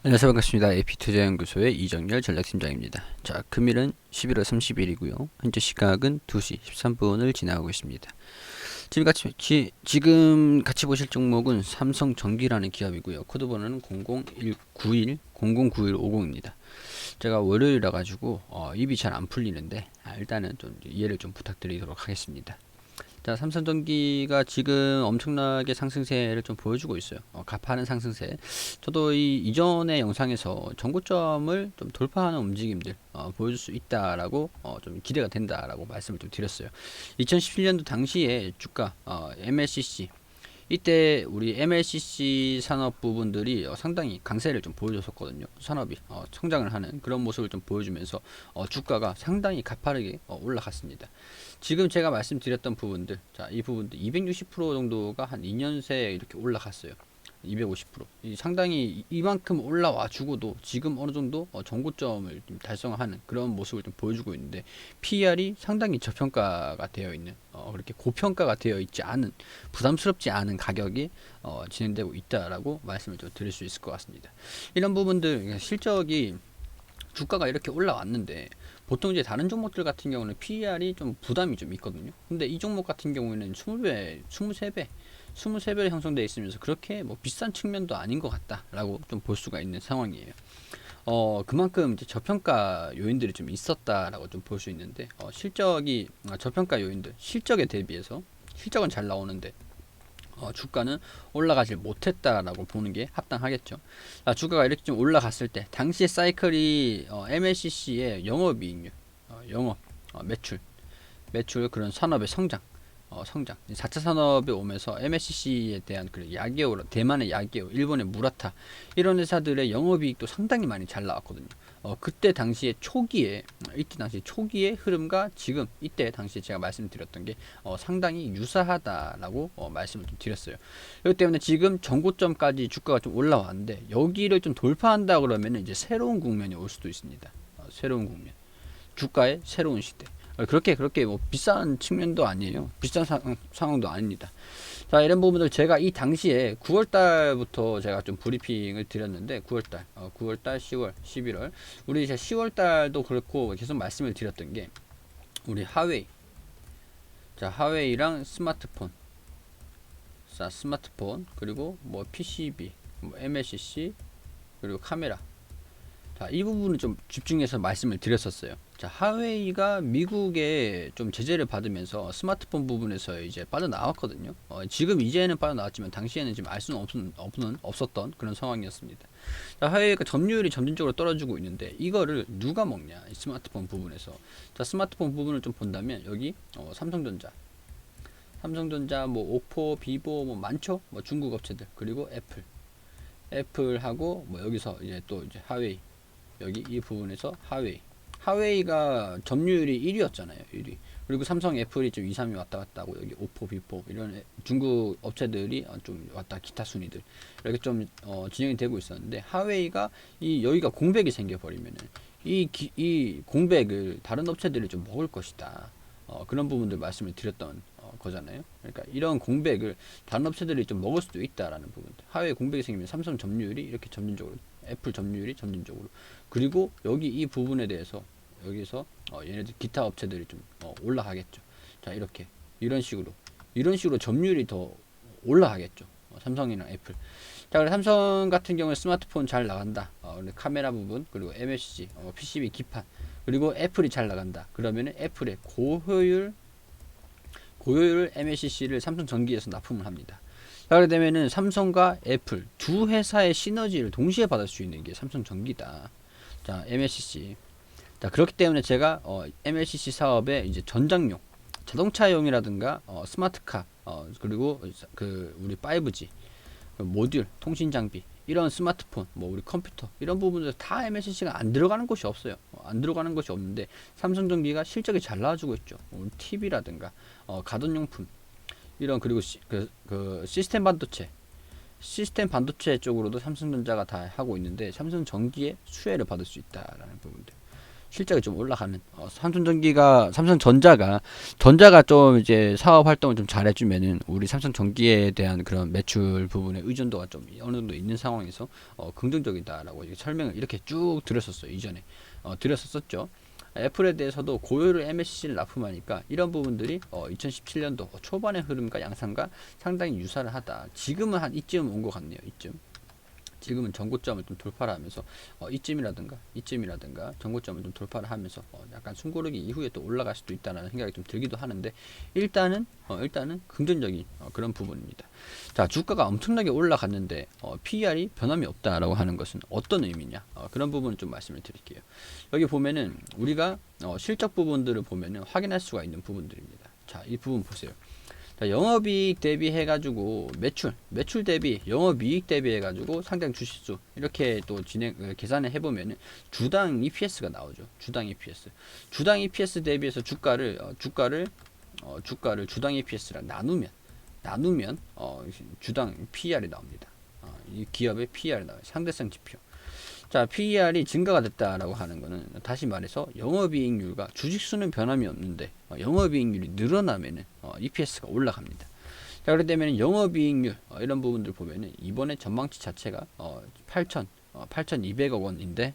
안녕하세요. 반갑습니다. AP투자연구소의 이정열 전략팀장입니다. 자, 금일은 11월 30일이고요. 현재 시각은 2시 13분을 지나고 있습니다. 지금 같이 보실 종목은 삼성전기라는 기업이고요. 코드번호는 009150입니다. 제가 월요일이라 가지고 입이 잘 안 풀리는데 일단은 좀 이해를 좀 부탁드리도록 하겠습니다. 자, 삼성전기가 지금 엄청나게 상승세를 좀 보여주고 있어요. 가파른 상승세. 저도 이 이전의 영상에서 전고점을 좀 돌파하는 움직임들 보여줄 수 있다라고 좀 기대가 된다라고 말씀을 좀 드렸어요. 2017년도 당시에 주가 MLCC 이때 우리 MLCC 산업 부분들이 상당히 강세를 좀 보여줬었거든요. 산업이 성장을 하는 그런 모습을 좀 보여주면서 주가가 상당히 가파르게 올라갔습니다. 지금 제가 말씀드렸던 부분들, 자, 이 부분들 260% 정도가 한 2년 새에 이렇게 올라갔어요. 250%. 상당히 이만큼 올라와 주고도 지금 어느 정도 정고점을 좀 달성하는 그런 모습을 좀 보여주고 있는데, PER이 상당히 저평가가 되어 있는, 그렇게 고평가가 되어 있지 않은, 부담스럽지 않은 가격이 진행되고 있다라고 말씀을 좀 드릴 수 있을 것 같습니다. 이런 부분들, 실적이 주가가 이렇게 올라왔는데 보통 이제 다른 종목들 같은 경우는 PER이 좀 부담이 좀 있거든요. 근데 이 종목 같은 경우에는 20배, 23배, 23배로 형성되어 있으면서 그렇게 뭐 비싼 측면도 아닌 것 같다라고 좀 볼 수가 있는 상황이에요. 그만큼 이제 저평가 요인들이 좀 있었다라고 좀 볼 수 있는데, 실적이, 저평가 요인들, 실적에 대비해서 실적은 잘 나오는데 주가는 올라가질 못했다라고 보는 게 합당하겠죠. 주가가 이렇게 좀 올라갔을 때 당시의 사이클이 MLCC의 영업이익률, 매출 그런 산업의 성장 4차 산업에 오면서 MLCC에 대한 그 야게오, 대만의 야게오, 일본의 무라타 이런 회사들의 영업이익도 상당히 많이 잘 나왔거든요. 그때 당시에 이때 당시 초기의 흐름과 지금 이때 당시에 제가 말씀드렸던 게 상당히 유사하다라고 말씀을 좀 드렸어요. 그렇기 때문에 지금 전고점까지 주가가 좀 올라왔는데 여기를 좀 돌파한다 그러면 이제 새로운 국면이 올 수도 있습니다. 새로운 국면, 주가의 새로운 시대. 그렇게 뭐 비싼 측면도 아니에요. 비싼 상황도 아닙니다. 자, 이런 부분들 제가 이 당시에 9월 달부터 제가 좀 브리핑을 드렸는데 9월 달, 9월 달, 10월, 11월 우리 이제 10월 달도 그렇고 계속 말씀을 드렸던 게 우리 하웨이. 자, 하웨이랑 스마트폰 그리고 뭐 PCB, 뭐 MLCC 그리고 카메라. 자, 이 부분을 좀 집중해서 말씀을 드렸었어요. 자, 하웨이가 미국에 좀 제재를 받으면서 스마트폰 부분에서 이제 빠져나왔거든요. 지금 이제는 빠져나왔지만 당시에는 지금 알 수는 없었던 그런 상황이었습니다. 자, 하웨이가 점유율이 점진적으로 떨어지고 있는데 이거를 누가 먹냐? 이 스마트폰 부분에서. 자, 스마트폰 부분을 좀 본다면 여기 삼성전자, 뭐 오포, 비보, 뭐 많죠? 뭐 중국 업체들 그리고 애플하고 뭐 여기서 이제 또 이제 하웨이. 여기 이 부분에서 하웨이가 점유율이 1위였잖아요. 1위. 그리고 삼성, 애플이 좀 2, 3위 왔다 갔다 하고 여기 오포, 비포 이런 중국 업체들이 좀 왔다 기타 순위들 이렇게 좀 진행이 되고 있었는데 하웨이가 여기가 공백이 생겨 버리면은 이 공백을 다른 업체들이 좀 먹을 것이다. 그런 부분들 말씀을 드렸던 거잖아요. 그러니까 이런 공백을 다른 업체들이 좀 먹을 수도 있다라는 부분들. 하웨이 공백이 생기면 삼성 점유율이 이렇게 점진적으로, 애플 점유율이 점진적으로, 그리고 여기 이 부분에 대해서 여기서 얘네들 기타 업체들이 좀 올라가겠죠. 자, 이런 식으로 점유율이 더 올라가겠죠. 삼성이나 애플. 자, 그래 삼성 같은 경우에 스마트폰 잘 나간다. 카메라 부분 그리고 MLCC, PCB 기판 그리고 애플이 잘 나간다. 그러면은 애플의 고효율 MLCC를 삼성 전기에서 납품을 합니다. 자, 그렇게 되면은 삼성과 애플 두 회사의 시너지를 동시에 받을 수 있는 게 삼성 전기다. 자, MLCC. 자, 그렇기 때문에 제가 MLCC 사업에 이제 전장용, 자동차용이라든가 스마트카, 그리고 그 우리 5G 그 모듈, 통신 장비, 이런 스마트폰, 뭐 우리 컴퓨터 이런 부분들 다 MLCC가 안 들어가는 곳이 없어요. 안 들어가는 곳이 없는데 삼성전기가 실적이 잘 나와주고 있죠. TV라든가 가전용품 이런, 그리고 시스템 반도체 쪽으로도 삼성전자가 다 하고 있는데 삼성전기의 수혜를 받을 수 있다라는 부분들. 실적이 좀 올라가면 삼성전자가 좀 이제 사업 활동을 좀 잘해주면은 우리 삼성전기에 대한 그런 매출 부분의 의존도가 좀 어느 정도 있는 상황에서 긍정적이다라고 이렇게 설명을 이렇게 쭉 드렸었어요. 이전에 드렸었죠. 애플에 대해서도 고효율 MSC를 납품하니까 이런 부분들이 2017년도 초반의 흐름과 양상과 상당히 유사를 하다. 지금은 한 이쯤 온 것 같네요. 이쯤. 지금은 전고점을 좀 돌파를 하면서 이쯤이라든가 전고점을 좀 돌파를 하면서 약간 숨고르기 이후에 또 올라갈 수도 있다는 생각이 좀 들기도 하는데 일단은 긍정적인 그런 부분입니다. 자, 주가가 엄청나게 올라갔는데 PER이 변함이 없다라고 하는 것은 어떤 의미냐? 그런 부분을 좀 말씀을 드릴게요. 여기 보면은 우리가 실적 부분들을 보면은 확인할 수가 있는 부분들입니다. 자, 이 부분 보세요. 자, 영업이익 대비해가지고 매출 대비 영업이익 대비해가지고 상장 주식수 이렇게 또 계산을 해보면은 주당 EPS가 나오죠. 주당 EPS 대비해서 주가를 주당 EPS랑 나누면 주당 PER이 나옵니다. 이 기업의 PER이 나와요. 상대성 지표. 자, PER이 증가가 됐다라고 하는 거는 다시 말해서 영업이익률과 주식수는 변함이 없는데 영업이익률이 늘어나면은 EPS가 올라갑니다. 자, 그렇기 때문에 영업이익률 이런 부분들 보면은 이번에 전망치 자체가 8,200억 원인데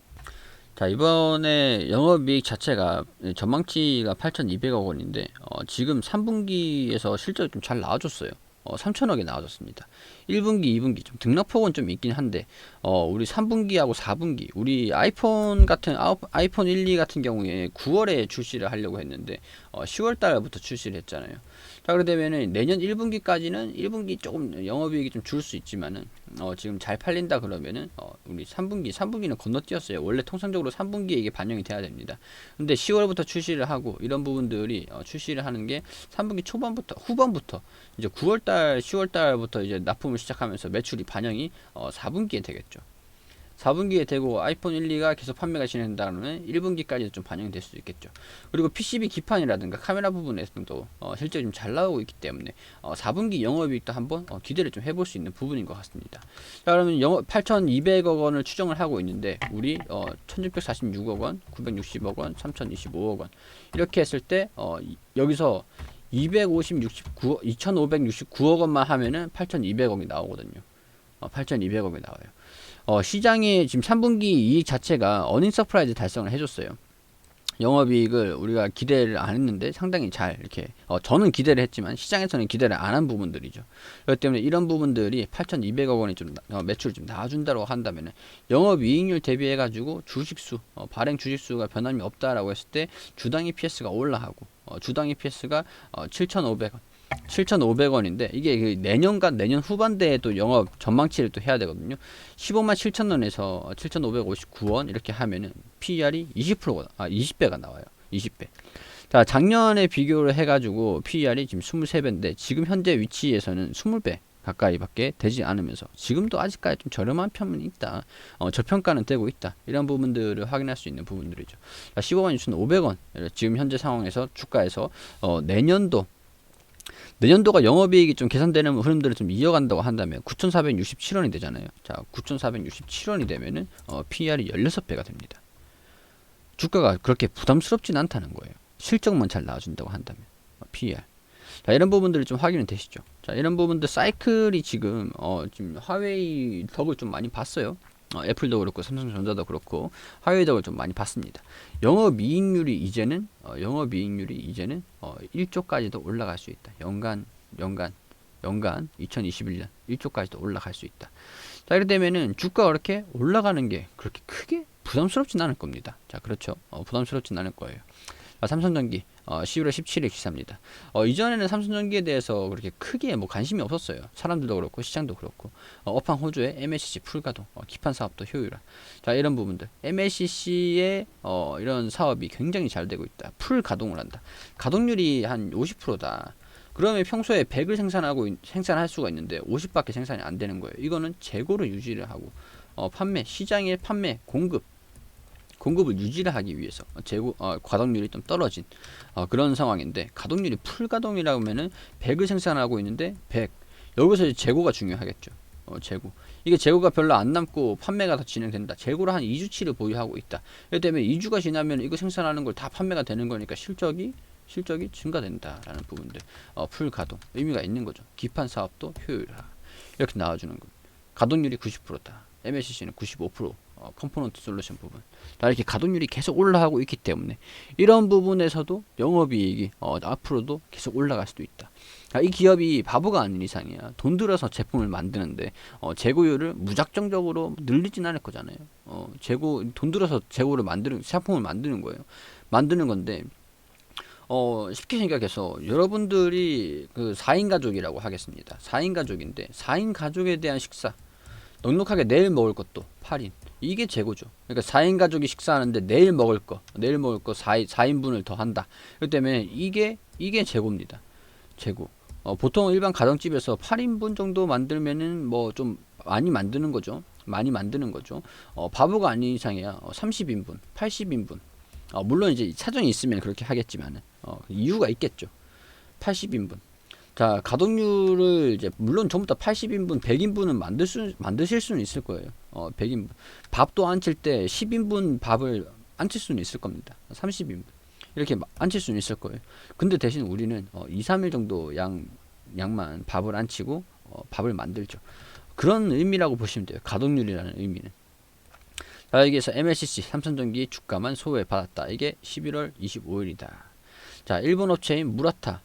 자, 이번에 영업이익 자체가 전망치가 8,200억 원인데 지금 3분기에서 실적이 좀 잘 나와줬어요. 3천억이 나와줬습니다. 1분기, 2분기 좀 등락폭은 좀 있긴 한데 우리 3분기하고 4분기 우리 아이폰 1, 2 같은 경우에 9월에 출시를 하려고 했는데 10월 달부터 출시를 했잖아요. 자, 그러게 되면은 내년 1분기까지는 1분기 조금 영업이익이 좀 줄 수 있지만은 지금 잘 팔린다 그러면은 우리 3분기는 건너뛰었어요. 원래 통상적으로 3분기에 이게 반영이 돼야 됩니다. 근데 10월부터 출시를 하고 이런 부분들이 출시를 하는 게 3분기 후반부터 이제 9월달, 10월달부터 이제 납품을 시작하면서 매출이 반영이 4분기에 되겠죠. 4분기에 되고 아이폰 1, 2가 계속 판매가 진행된다면 1분기까지 좀 반영이 될 수 있겠죠. 그리고 PCB 기판이라든가 카메라 부분에서도 실적이 좀 잘 나오고 있기 때문에 4분기 영업이익도 한번 기대를 좀 해볼 수 있는 부분인 것 같습니다. 자, 그러면 8,200억 원을 추정을 하고 있는데 우리 1,646억 원, 960억 원, 3,025억 원 이렇게 했을 때 여기서 2,569억 원만 하면은 8,200억이 나오거든요. 8,200억이 나와요. 시장이 지금 3분기 이익 자체가 어닝 서프라이즈 달성을 해줬어요. 영업이익을 우리가 기대를 안 했는데 상당히 잘 이렇게 저는 기대를 했지만 시장에서는 기대를 안 한 부분들이죠. 그렇기 때문에 이런 부분들이 8,200억 원이 좀 매출을 좀 나와준다고 한다면 영업이익률 대비해가지고 발행 주식수가 변함이 없다라고 했을 때 주당 EPS가 올라가고 주당 EPS가 7,500원 7,500원인데 이게 내년 후반대에 또 영업 전망치를 또 해야 되거든요. 15만 7천 원에서 7,559원 이렇게 하면은 PER이 20배가 나와요. 20배. 자, 작년에 비교를 해가지고 PER이 지금 23배인데 지금 현재 위치에서는 20배 가까이밖에 되지 않으면서 지금도 아직까지 좀 저렴한 편은 있다. 저평가는 되고 있다. 이런 부분들을 확인할 수 있는 부분들이죠. 자, 15만 6,500원 지금 현재 상황에서 주가에서 내년도가 영업이익이 좀 개선되는 흐름들을 좀 이어간다고 한다면 9,467원이 되잖아요. 자, 9,467원이 되면은 PER이 16배가 됩니다. 주가가 그렇게 부담스럽진 않다는 거예요. 실적만 잘 나와준다고 한다면 PER. 자, 이런 부분들이 좀 확인이 되시죠. 자, 이런 부분들 사이클이 지금 하웨이 덕을 좀 많이 봤어요. 애플도 그렇고 삼성전자도 그렇고 하웨이 덕을 좀 많이 봤습니다. 영업이익률이 이제는 1조까지도 올라갈 수 있다. 연간 2021년 1조까지도 올라갈 수 있다. 자, 이렇게 되면은 주가가 그렇게 올라가는 게 그렇게 크게 부담스럽진 않을 겁니다. 자, 그렇죠. 부담스럽진 않을 거예요. 삼성전기 11월 17일 기사입니다. 이전에는 삼성전기에 대해서 그렇게 크게 뭐 관심이 없었어요. 사람들도 그렇고 시장도 그렇고 업황 호조의 MLCC 풀가동, 기판 사업도 효율화. 자, 이런 부분들 MLCC의 이런 사업이 굉장히 잘 되고 있다. 풀 가동을 한다. 가동률이 한 50%다. 그러면 평소에 100을 생산할 수가 있는데 50밖에 생산이 안 되는 거예요. 이거는 재고를 유지를 하고 시장의 판매 공급을 유지를 하기 위해서 가동률이 좀 떨어진 그런 상황인데 가동률이 풀 가동이라고 하면은 100을 생산하고 있는데 100 여기서 이제 재고가 중요하겠죠. 재고. 이게 재고가 별로 안 남고 판매가 더 진행된다. 재고를 한 2주치를 보유하고 있다. 그렇기 때문에 2주가 지나면 이거 생산하는 걸 다 판매가 되는 거니까 실적이 증가된다라는 부분들. 풀 가동 의미가 있는 거죠. 기판 사업도 효율화 이렇게 나와주는 거. 가동률이 90%다. MLCC는 95%. 컴포넌트 솔루션 부분. 다 이렇게 가동률이 계속 올라가고 있기 때문에 이런 부분에서도 영업이익이 앞으로도 계속 올라갈 수도 있다. 이 기업이 바보가 아닌 이상이야. 돈 들어서 제품을 만드는데 재고율을 무작정적으로 늘리진 않을 거잖아요. 돈 들어서 재고를 상품을 만드는 거예요. 만드는 건데 쉽게 생각해서 여러분들이 그 4인 가족이라고 하겠습니다. 4인 가족인데 4인 가족에 대한 식사 넉넉하게 내일 먹을 것도 8인. 이게 재고죠. 그러니까 4인 가족이 식사하는데 내일 먹을 거 4인분을 더 한다. 그렇기 때문에 이게 재고입니다. 재고. 보통 일반 가정집에서 8인분 정도 만들면은 뭐 좀 많이 만드는 거죠. 바보가 아닌 이상이야. 30인분, 80인분. 물론 이제 사정이 있으면 그렇게 하겠지만은 이유가 있겠죠. 80인분. 자, 가동률을 이제 물론 전부 다 80인분, 100인분은 만드실 수는 있을 거예요. 100인분. 밥도 안 칠 때 10인분 밥을 안 칠 수는 있을 겁니다. 30인분. 이렇게 안 칠 수는 있을 거예요. 근데 대신 우리는 2, 3일 정도 양만 밥을 안 치고 밥을 만들죠. 그런 의미라고 보시면 돼요. 가동률이라는 의미는. 자, 여기에서 MLCC 삼성전기 주가만 소외받았다. 이게 11월 25일이다. 자, 일본 업체인 무라타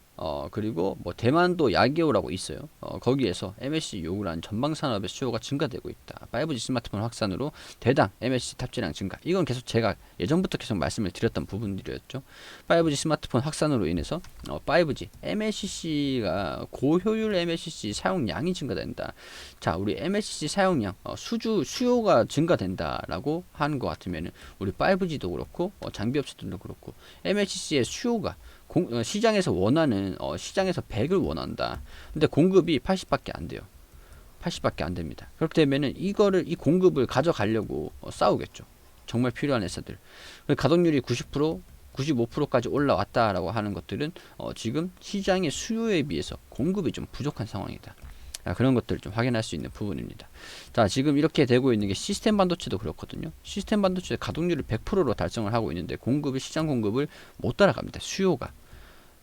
그리고 뭐 대만도 야기오라고 있어요. 거기에서 MLCC 요구를 한 전방산업의 수요가 증가되고 있다. 5G 스마트폰 확산으로 대당 MLCC 탑재량 증가. 이건 계속 제가 예전부터 계속 말씀을 드렸던 부분들이었죠. 5G 스마트폰 확산으로 인해서 5G MLCC가 고효율 MLCC 사용량이 증가된다. 자, 우리 MLCC 사용량 수요가 증가된다라고 하는 것 같으면은 우리 5G도 그렇고 장비 업체들도 그렇고 MLCC의 수요가 시장에서 원하는 시장에서 100을 원한다. 근데 공급이 80밖에 안 돼요. 80밖에 안 됩니다. 그렇게 되면은 이 공급을 가져가려고 싸우겠죠. 정말 필요한 회사들. 가동률이 90%, 95%까지 올라왔다라고 하는 것들은 지금 시장의 수요에 비해서 공급이 좀 부족한 상황이다. 그런 것들을 좀 확인할 수 있는 부분입니다. 자, 지금 이렇게 되고 있는 게 시스템 반도체도 그렇거든요. 시스템 반도체 가동률을 100%로 달성을 하고 있는데 시장 공급을 못 따라갑니다. 수요가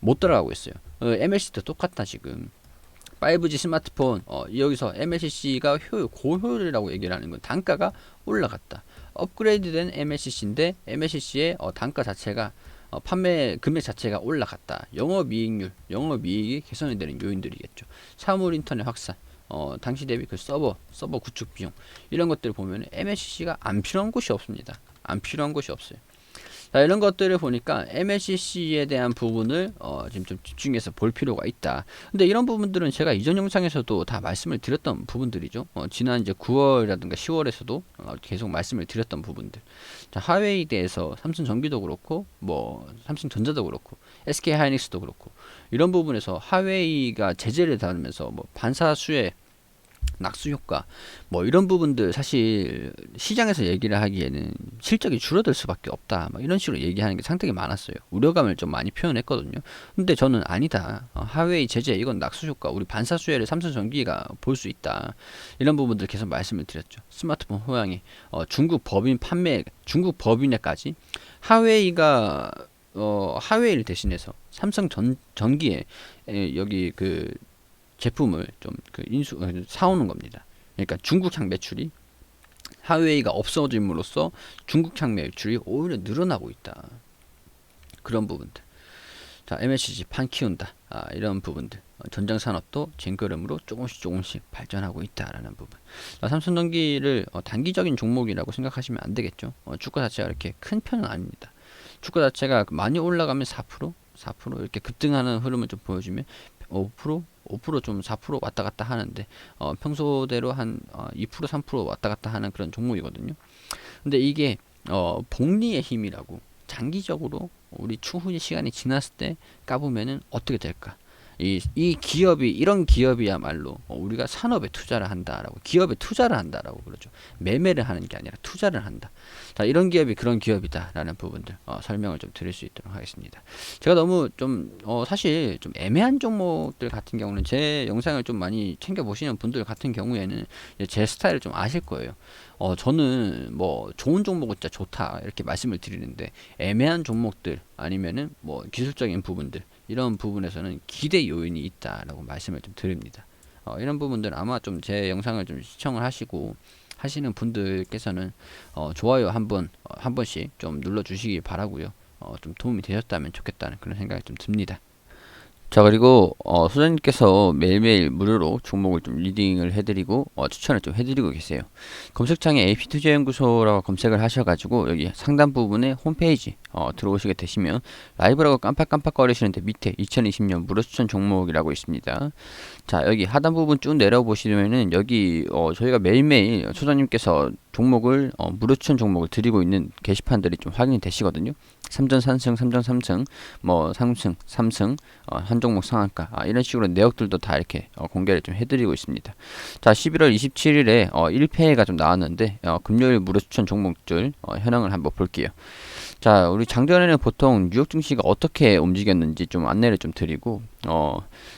못 따라가고 있어요. MLC도 똑같다. 지금 5G 스마트폰 여기서 MLCC가 고효율이라고 얘기를 하는 건 단가가 올라갔다. 업그레이드된 MLCC인데 MLCC의 단가 자체가 판매 금액 자체가 올라갔다. 영업이익이 개선이 되는 요인들이겠죠. 사물 인터넷 확산, 당시 대비 그 서버 구축 비용 이런 것들을 보면 MLCC가 안 필요한 곳이 없습니다. 안 필요한 곳이 없어요. 자, 이런 것들을 보니까 MLCC에 대한 부분을 지금 좀 집중해서 볼 필요가 있다. 근데 이런 부분들은 제가 이전 영상에서도 다 말씀을 드렸던 부분들이죠. 지난 이제 9월이라든가 10월에서도 계속 말씀을 드렸던 부분들. 자, 하웨이에 대해서 삼성전기도 그렇고 뭐 삼성전자도 그렇고 SK하이닉스도 그렇고 이런 부분에서 하웨이가 제재를 받으면서 뭐 반사수혜 낙수 효과 뭐 이런 부분들 사실 시장에서 얘기를 하기에는 실적이 줄어들 수밖에 없다 뭐 이런 식으로 얘기하는 게 상당히 많았어요. 우려감을 좀 많이 표현했거든요. 근데 저는 아니다. 하웨이 제재 이건 낙수 효과 우리 반사수혜를 삼성전기가 볼 수 있다. 이런 부분들 계속 말씀을 드렸죠. 스마트폰 호황이 중국 법인에까지 하웨이가 하웨이를 대신해서 삼성전기에 여기 그 제품을 좀 사오는 겁니다. 그러니까 중국향 매출이 하웨이가 없어짐으로써 중국향 매출이 오히려 늘어나고 있다. 그런 부분들. 자, MLCC 판 키운다. 이런 부분들. 전장 산업도 쟁거름으로 조금씩 발전하고 있다라는 부분. 삼성전기를 단기적인 종목이라고 생각하시면 안 되겠죠. 주가 자체가 이렇게 큰 편은 아닙니다. 주가 자체가 많이 올라가면 4% 이렇게 급등하는 흐름을 좀 보여주면 5% 좀 4% 왔다 갔다 하는데 평소대로 한 2% 3% 왔다 갔다 하는 그런 종목이거든요. 근데 이게 복리의 힘이라고 장기적으로 우리 추후의 시간이 지났을 때 까보면은 어떻게 될까? 이 기업이 이런 기업이야말로 우리가 산업에 투자를 한다라고 기업에 투자를 한다라고 그러죠. 매매를 하는 게 아니라 투자를 한다. 자, 이런 기업이 그런 기업이다라는 부분들 설명을 좀 드릴 수 있도록 하겠습니다. 제가 너무 좀 사실 좀 애매한 종목들 같은 경우는 제 영상을 좀 많이 챙겨 보시는 분들 같은 경우에는 이제 제 스타일을 좀 아실 거예요. 저는 뭐 좋은 종목은 진짜 좋다 이렇게 말씀을 드리는데 애매한 종목들 아니면은 뭐 기술적인 부분들 이런 부분에서는 기대 요인이 있다라고 말씀을 좀 드립니다. 이런 부분들 아마 좀 제 영상을 좀 시청을 하시고 하시는 분들께서는 좋아요 한 번씩 좀 눌러 주시기 바라고요. 좀 도움이 되셨다면 좋겠다는 그런 생각이 좀 듭니다. 자, 그리고 소장님께서 매일매일 무료로 종목을 좀 리딩을 해드리고 추천을 좀 해드리고 계세요. 검색창에 AP투자연구소라고 검색을 하셔가지고 여기 상단 부분에 홈페이지 들어오시게 되시면 라이브라고 깜빡깜빡거리시는데 밑에 2020년 무료 추천 종목이라고 있습니다. 자, 여기 하단 부분 쭉 내려보시면은 여기 저희가 매일매일 소장님께서 종목을 무료 추천 종목을 드리고 있는 게시판들이 좀 확인이 되시거든요. 3전 3승, 3전 3승, 뭐 3승, 3승, 한 종목 상한가 이런 식으로 내역들도 다 이렇게 공개를 좀 해드리고 있습니다. 자, 11월 27일에 1패가 좀 나왔는데 금요일 무료 추천 종목들 현황을 한번 볼게요. 자, 우리 장전에는 보통 뉴욕 증시가 어떻게 움직였는지 좀 안내를 좀 드리고,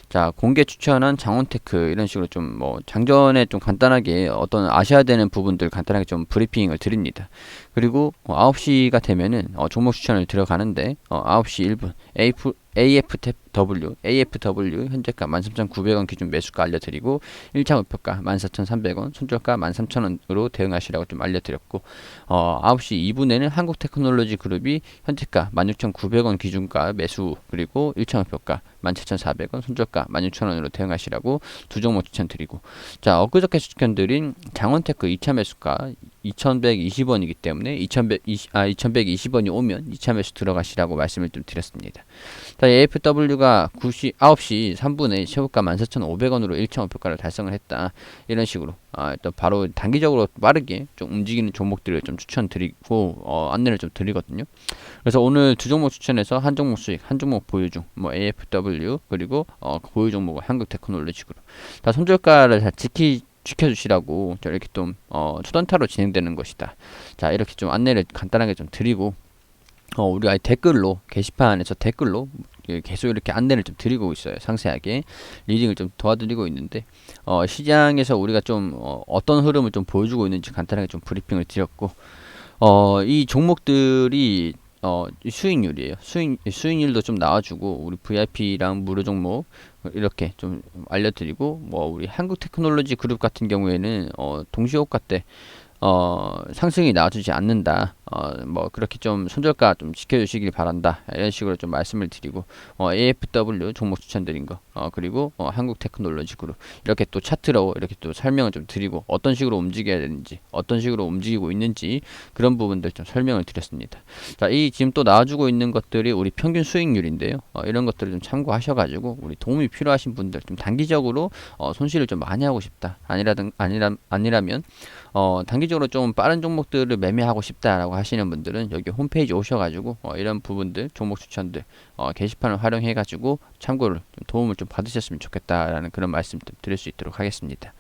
자, 공개 추천한 장원테크 이런 식으로 좀 뭐 장전에 좀 간단하게 어떤 아셔야 되는 부분들 간단하게 좀 브리핑을 드립니다. 그리고 9시가 되면은 종목 추천을 들어가는데 9시 1분 AFW 현재가 13,900원 기준 매수가 알려드리고 1차 목표가 14,300원, 손절가 13,000원으로 대응하시라고 좀 알려드렸고 9시 2분에는 한국테크놀로지 그룹이 현재가 16,900원 기준가 매수 그리고 1차 목표가 17,400원, 손절가 16,000원으로 대응하시라고 두 종목 추천드리고 자, 엊그저께 추천드린 장원테크 2차 매수가 2,120원이기 때문에 2,120원이 오면 2차 매수 들어가시라고 말씀을 좀 드렸습니다. 자, AFW가 9시 3분에 최고가 14,500원으로 1차 목표가를 달성을 했다. 이런 식으로 일단 바로 단기적으로 빠르게 좀 움직이는 종목들을 좀 추천드리고 안내를 좀 드리거든요. 그래서 오늘 두 종목 추천해서 한 종목 수익, 한 종목 보유 중, 뭐 AFW 그리고 보유 종목은 한국테크놀로지그룹. 다 손절가를 잘 지켜주시라고 이렇게 좀 초단타로 진행되는 것이다. 자, 이렇게 좀 안내를 간단하게 좀 드리고 우리 아예 댓글로 게시판에서 댓글로 계속 이렇게 안내를 좀 드리고 있어요. 상세하게 리딩을 좀 도와드리고 있는데 시장에서 우리가 좀 어떤 흐름을 좀 보여주고 있는지 간단하게 좀 브리핑을 드렸고 이 종목들이 수익률이에요. 수익률도 좀 나와주고 우리 VIP랑 무료 종목 이렇게 좀 알려드리고 뭐 우리 한국테크놀로지 그룹 같은 경우에는 동시호가 때 상승이 나와주지 않는다. 뭐 그렇게 좀 손절가 좀 지켜주시길 바란다. 이런 식으로 좀 말씀을 드리고 AFW 종목 추천드린 거 그리고 한국테크놀로지 그룹 이렇게 또 차트로 이렇게 또 설명을 좀 드리고 어떤 식으로 움직여야 되는지 어떤 식으로 움직이고 있는지 그런 부분들 좀 설명을 드렸습니다. 자, 이 지금 또 나와주고 있는 것들이 우리 평균 수익률인데요. 이런 것들을 좀 참고하셔가지고 우리 도움이 필요하신 분들 좀 단기적으로 손실을 좀 많이 하고 싶다. 아니라면 단기적으로 좀 빠른 종목들을 매매하고 싶다라고 하시는 분들은 여기 홈페이지 오셔가지고 이런 부분들 종목 추천들 게시판을 활용해가지고 참고를 좀 도움을 좀 받으셨으면 좋겠다라는 그런 말씀 좀 드릴 수 있도록 하겠습니다.